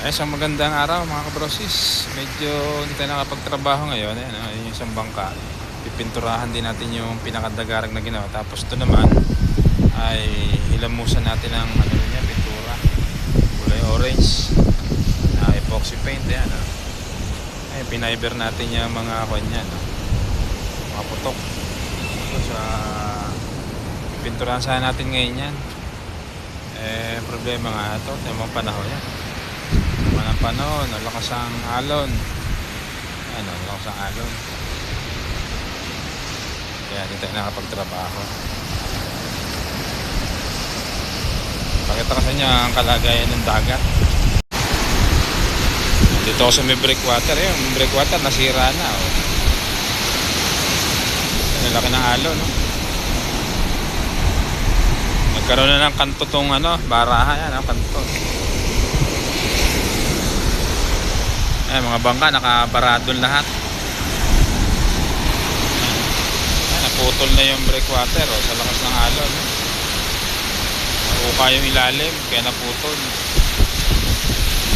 Ay, isang magandang araw mga kabrosis. Medyo hindi tayo nakapagtrabaho ngayon. Ayan, yung isang bangka. Pipinturahan din natin yung pinakadagarag na ginawa. Tapos ito naman ay hilamusan natin ang ano niya, pintura. Kulay orange. Epoxy paint. Ayan, ay, pinaiber natin yung mga kanyan. Mga putok. Tapos pipinturahan sana natin ngayon yan. Problema nga ito. Yung mga panahon yan. Naman ang panahon, nalakas ang alon. Ano, nalakas ang alon. Kaya hindi tayo nakapagtrabaho. Pakita ko sa inyo ang kalagayan ng dagat. Dito ako sa may breakwater. Yung breakwater nasira na. Nalaki ng alon. Nagkaroon na ng kanto tong baraha yan, kanto. Ay, mga bangka nakabaradol lahat. Ay, naputol na yung breakwater sa lakas ng alon. Nakuha yung ilalim kaya naputol.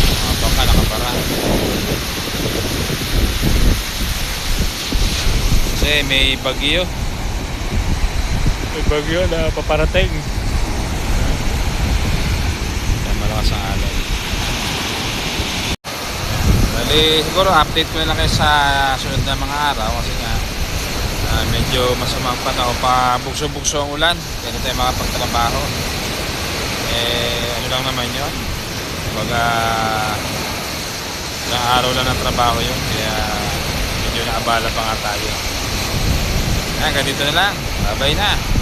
Mga bangka nakabara. Kasi may bagyo. May bagyo na paparating. Kaya malakas ang alon. Siguro update ko na lang kayo sa sunod na mga araw kasi nga medyo masamang panahon, pa bugso-bugso ang ulan kaya hindi tayo makapagtrabaho. Ano lang naman yun, baga ilang araw lang ng trabaho yun, kaya medyo naabala pa nga tayo. Ganito na lang, bye bye na.